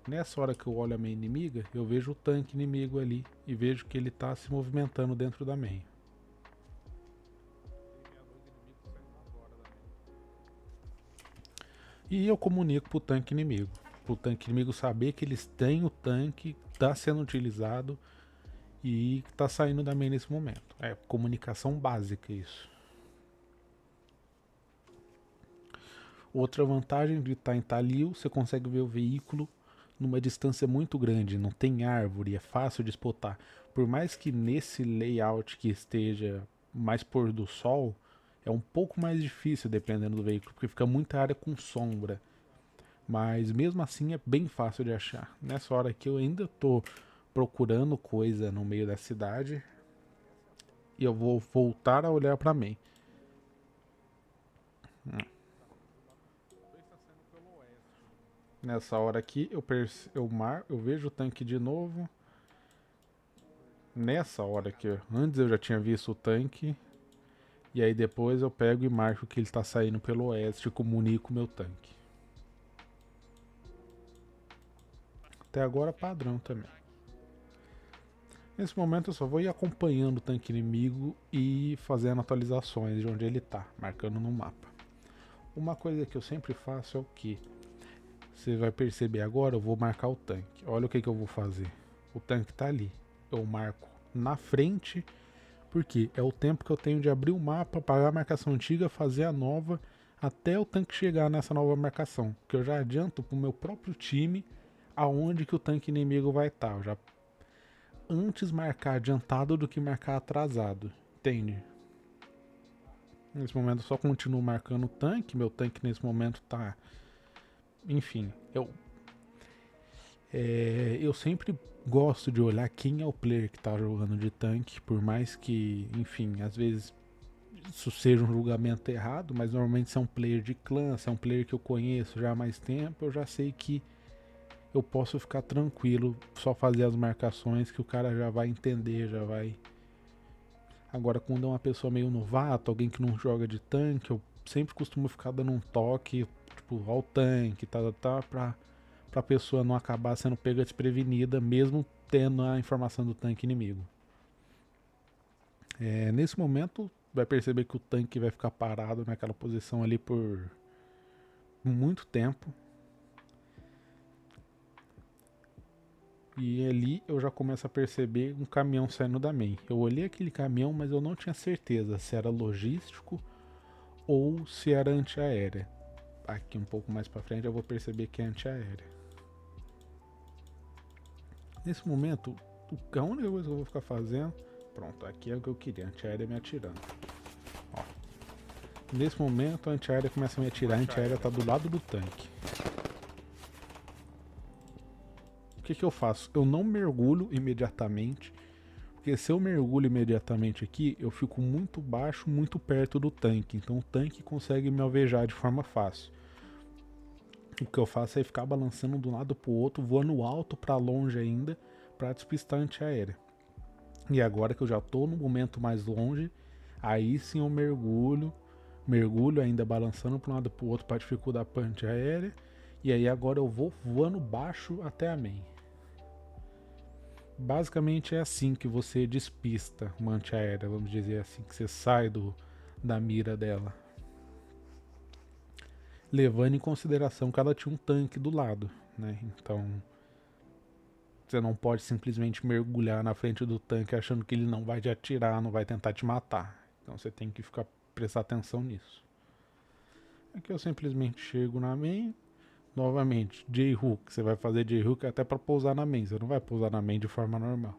Nessa hora que eu olho a minha inimiga, eu vejo o tanque inimigo ali e vejo que ele tá se movimentando dentro da main. E eu comunico pro tanque inimigo. Pro tanque inimigo saber que eles têm o tanque, tá sendo utilizado e tá saindo da main nesse momento. É comunicação básica isso. Outra vantagem de estar em Talil, você consegue ver o veículo numa distância muito grande, não tem árvore, é fácil de spotar. Por mais que nesse layout que esteja mais pôr do sol, é um pouco mais difícil dependendo do veículo, porque fica muita área com sombra. Mas mesmo assim é bem fácil de achar. Nessa hora aqui eu ainda tô procurando coisa no meio da cidade e eu vou voltar a olhar para mim. Nessa hora aqui eu vejo o tanque de novo. Nessa hora aqui, antes eu já tinha visto o tanque. E aí depois eu pego e marco que ele está saindo pelo oeste e comunico o meu tanque. Até agora padrão também. Nesse momento eu só vou ir acompanhando o tanque inimigo e fazendo atualizações de onde ele está, marcando no mapa. Uma coisa que eu sempre faço é o que? Você vai perceber agora, eu vou marcar o tanque. Olha o que eu vou fazer. O tanque está ali. Eu marco na frente, porque é o tempo que eu tenho de abrir o mapa, pagar a marcação antiga, fazer a nova, até o tanque chegar nessa nova marcação. Que eu já adianto pro meu próprio time aonde que o tanque inimigo vai estar. Eu já antes marcar adiantado do que marcar atrasado. Entende? Nesse momento eu só continuo marcando o tanque. Meu tanque nesse momento tá... Enfim, eu sempre gosto de olhar quem é o player que tá jogando de tanque, por mais que, enfim, às vezes isso seja um julgamento errado, mas normalmente se é um player de clã, se é um player que eu conheço já há mais tempo, eu já sei que eu posso ficar tranquilo, só fazer as marcações que o cara já vai entender, já vai... Agora, quando é uma pessoa meio novato, alguém que não joga de tanque, eu sempre costumo ficar dando um toque, tipo, ao tanque, pra pessoa não acabar sendo pega desprevenida, mesmo tendo a informação do tanque inimigo. Nesse momento, vai perceber que o tanque vai ficar parado naquela posição ali por muito tempo. E ali eu já começo a perceber um caminhão saindo da main. Eu olhei aquele caminhão, mas eu não tinha certeza se era logístico ou se era antiaérea. Aqui um pouco mais pra frente eu vou perceber que é antiaérea. Nesse momento, a única coisa que eu vou ficar fazendo... Pronto, aqui é o que eu queria, antiaérea me atirando. Ó. Nesse momento a antiaérea começa a me atirar, a antiaérea tá do lado do tanque. O que eu faço? Eu não mergulho imediatamente, porque se eu mergulho imediatamente aqui, eu fico muito baixo, muito perto do tanque, então o tanque consegue me alvejar de forma fácil. O que eu faço é ficar balançando de um lado pro outro, voando alto para longe ainda, para despistar a antiaérea. E agora que eu já tô no momento mais longe, aí sim eu mergulho ainda balançando para um lado pro outro para dificultar a antiaérea. E aí agora eu vou voando baixo até a main. Basicamente é assim que você despista uma antiaérea, vamos dizer assim, que você sai da mira dela. Levando em consideração que ela tinha um tanque do lado, né? Então você não pode simplesmente mergulhar na frente do tanque achando que ele não vai te atirar, não vai tentar te matar. Então você tem que prestar atenção nisso. Aqui eu simplesmente chego na main. Novamente, J-Hook. Você vai fazer J-Hook até para pousar na main. Você não vai pousar na main de forma normal.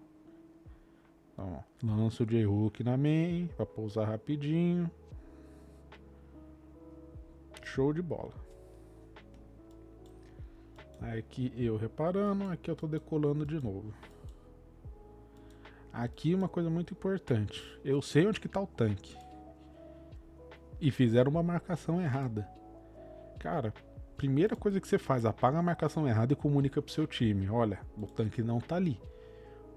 Então, ó, lanço o J-Hook na main para pousar rapidinho. Show de bola. Aqui eu reparando, aqui eu tô decolando de novo. Aqui uma coisa muito importante. Eu sei onde que tá o tanque. E fizeram uma marcação errada. Cara, primeira coisa que você faz, apaga a marcação errada e comunica pro seu time. Olha, o tanque não tá ali.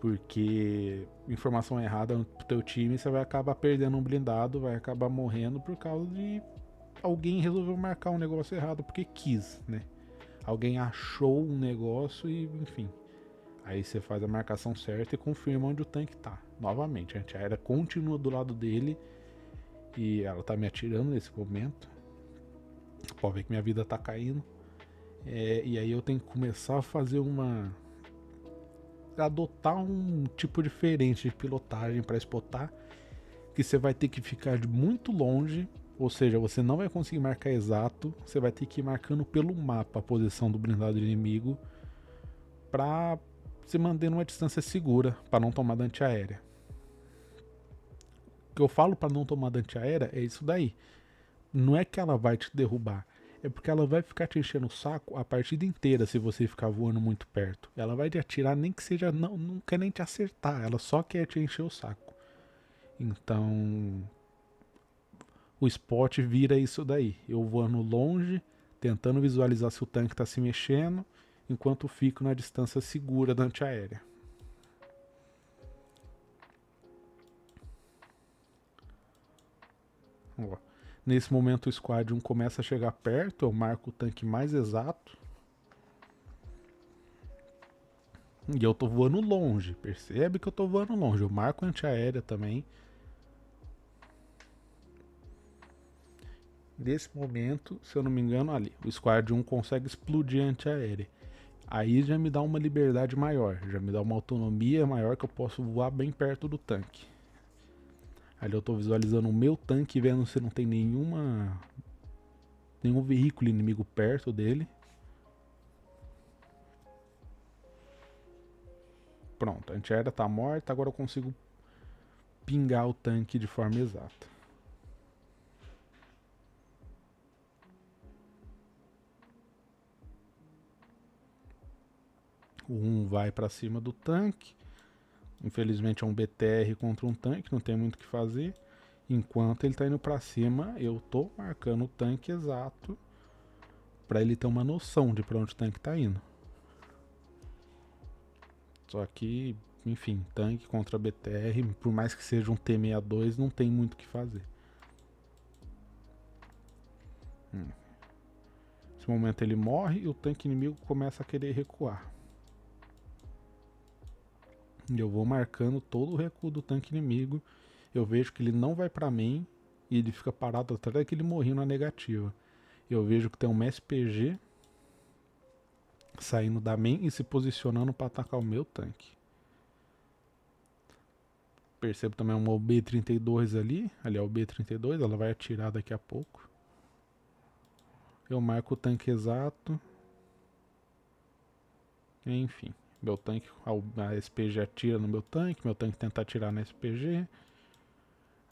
Porque informação errada pro teu time, você vai acabar perdendo um blindado, vai acabar morrendo por causa de alguém resolveu marcar um negócio errado porque quis, né? Alguém achou um negócio e, enfim. Aí você faz a marcação certa e confirma onde o tanque tá. Novamente, a antiaérea continua do lado dele e ela tá me atirando nesse momento. Pode ver que minha vida tá caindo. E aí eu tenho que começar a fazer adotar um tipo diferente de pilotagem para spotar. Que você vai ter que ficar de muito longe. Ou seja, você não vai conseguir marcar exato. Você vai ter que ir marcando pelo mapa a posição do blindado inimigo. Pra se manter numa distância segura. Para não tomar da antiaérea. O que eu falo para não tomar da antiaérea é isso daí. Não é que ela vai te derrubar. É porque ela vai ficar te enchendo o saco a partida inteira se você ficar voando muito perto. Ela vai te atirar nem que seja... Não quer nem te acertar. Ela só quer te encher o saco. Então... O spot vira isso daí. Eu voando longe, tentando visualizar se o tanque está se mexendo, enquanto fico na distância segura da antiaérea. Ó. Nesse momento o Squad 1 começa a chegar perto, eu marco o tanque mais exato. E eu tô voando longe, percebe que eu tô voando longe. Eu marco a antiaérea também. Nesse momento, se eu não me engano, ali, o Squad 1 consegue explodir a antiaérea. Aí já me dá uma liberdade maior, já me dá uma autonomia maior que eu posso voar bem perto do tanque. Ali eu tô visualizando o meu tanque, vendo se não tem nenhum veículo inimigo perto dele. Pronto, a antiaérea tá morta, agora eu consigo pingar o tanque de forma exata. O 1 vai para cima do tanque. Infelizmente é um BTR contra um tanque, não tem muito o que fazer. Enquanto ele tá indo para cima, eu tô marcando o tanque exato para ele ter uma noção de para onde o tanque tá indo. Só que, enfim, tanque contra BTR, por mais que seja um T-62, não tem muito o que fazer. Nesse momento ele morre e o tanque inimigo começa a querer recuar. E eu vou marcando todo o recuo do tanque inimigo. Eu vejo que ele não vai pra main e ele fica parado até daquele morrinho na negativa. Eu vejo que tem um SPG saindo da main e se posicionando para atacar o meu tanque. Percebo também uma B-32 ali. Ali é o B-32, ela vai atirar daqui a pouco. Eu marco o tanque exato. Enfim. Meu tanque, a SPG atira no meu tanque tenta atirar na SPG.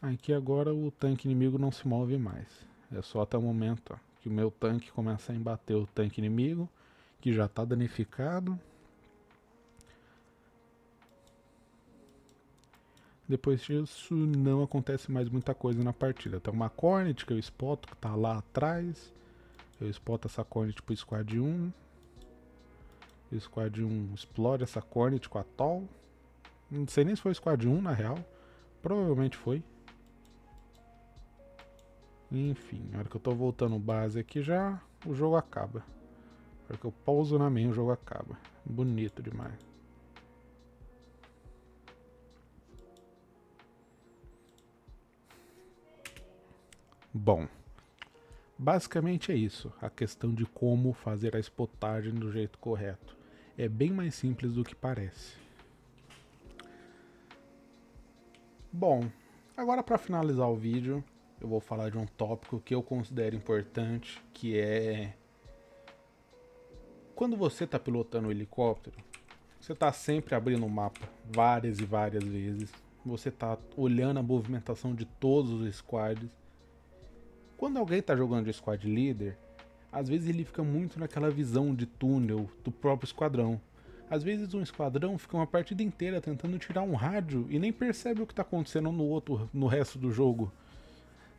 Aqui agora o tanque inimigo não se move mais. É só até o momento, ó, que o meu tanque começa a embater o tanque inimigo, que já tá danificado. Depois disso não acontece mais muita coisa na partida. Tem uma Cornet que eu spoto, que tá lá atrás. Eu spoto essa Cornet pro Squad 1. O Squad 1 explode essa Cornet com a Toll. Não sei nem se foi o Squad 1 na real. Provavelmente foi. Enfim, na hora que eu tô voltando base aqui já, o jogo acaba. Na hora que eu pouso na main, o jogo acaba. Bonito demais. Bom, basicamente é isso. A questão de como fazer a spotagem do jeito correto. É bem mais simples do que parece. Bom, agora para finalizar o vídeo, eu vou falar de um tópico que eu considero importante, que é quando você está pilotando o helicóptero, você está sempre abrindo o mapa várias e várias vezes. Você está olhando a movimentação de todos os squads. Quando alguém está jogando de squad líder, às vezes ele fica muito naquela visão de túnel do próprio esquadrão. Às vezes um esquadrão fica uma partida inteira tentando tirar um rádio e nem percebe o que está acontecendo no resto do jogo.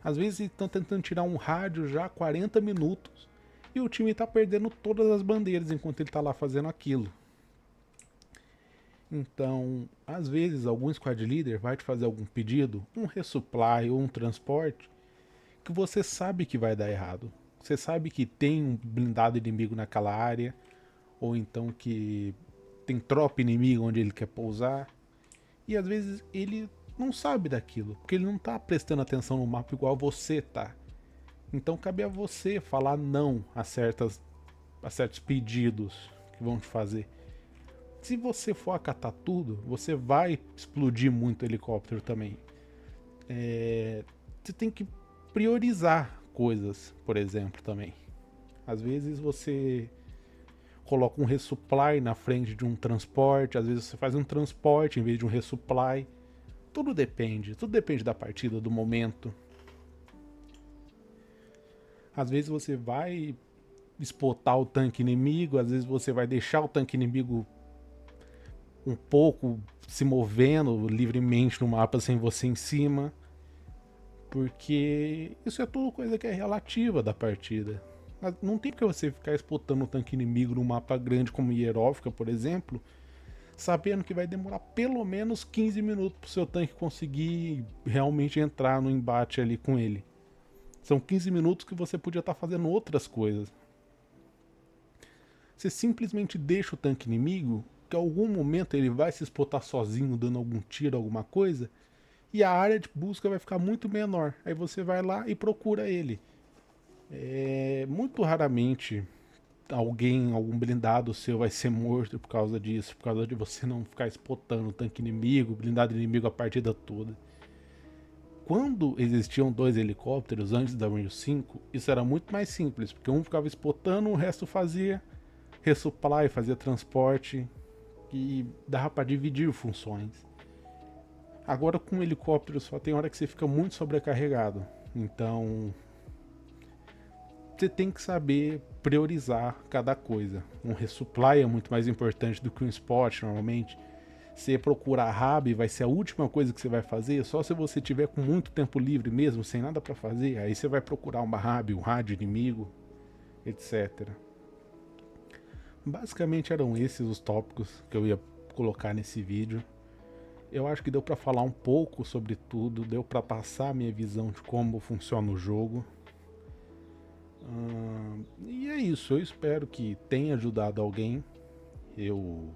Às vezes estão tentando tirar um rádio já há 40 minutos e o time está perdendo todas as bandeiras enquanto ele está lá fazendo aquilo. Então, às vezes algum squad leader vai te fazer algum pedido, um resupply ou um transporte, que você sabe que vai dar errado. Você sabe que tem um blindado inimigo naquela área, ou então que tem tropa inimiga onde ele quer pousar. E às vezes ele não sabe daquilo, porque ele não tá prestando atenção no mapa igual você tá. Então cabe a você falar não a certos pedidos que vão te fazer. Se você for acatar tudo, você vai explodir muito o helicóptero também. Você tem que priorizar coisas, por exemplo, também. Às vezes você coloca um resupply na frente de um transporte, às vezes você faz um transporte em vez de um resupply. Tudo depende da partida, do momento. Às vezes você vai spotar o tanque inimigo, às vezes você vai deixar o tanque inimigo um pouco se movendo livremente no mapa sem você em cima. Porque isso é tudo coisa que é relativa da partida. Não tem porque você ficar spotando o tanque inimigo num mapa grande como Hierófica, por exemplo, sabendo que vai demorar pelo menos 15 minutos pro seu tanque conseguir realmente entrar no embate ali com ele. São 15 minutos que você podia estar fazendo outras coisas. Você simplesmente deixa o tanque inimigo, que em algum momento ele vai se spotar sozinho, dando algum tiro, alguma coisa, e a área de busca vai ficar muito menor. Aí você vai lá e procura ele. Muito raramente algum blindado seu vai ser morto por causa disso, por causa de você não ficar spotando o tanque inimigo, blindado inimigo a partida toda. Quando existiam 2 helicópteros antes da Unreal 5, isso era muito mais simples, porque um ficava spotando, o resto fazia resupply, fazia transporte e dava para dividir funções. Agora com um helicóptero só tem hora que você fica muito sobrecarregado. Então você tem que saber priorizar cada coisa. Um resupply é muito mais importante do que um spot normalmente. Você procurar hub vai ser a última coisa que você vai fazer. Só se você tiver com muito tempo livre mesmo, sem nada para fazer. Aí você vai procurar uma hub, um rádio inimigo, etc. Basicamente eram esses os tópicos que eu ia colocar nesse vídeo. Eu acho que deu para falar um pouco sobre tudo, deu para passar a minha visão de como funciona o jogo. E é isso, eu espero que tenha ajudado alguém. Eu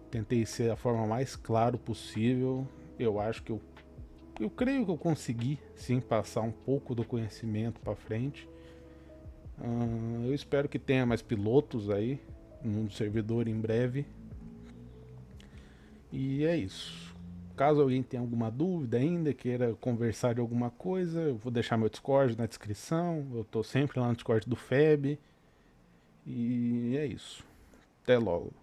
tentei ser da forma mais clara possível. Eu acho que eu creio que eu consegui sim passar um pouco do conhecimento para frente. Eu espero que tenha mais pilotos aí no servidor em breve. E é isso. Caso alguém tenha alguma dúvida ainda, queira conversar de alguma coisa, eu vou deixar meu Discord na descrição. Eu tô sempre lá no Discord do FEB. E é isso. Até logo.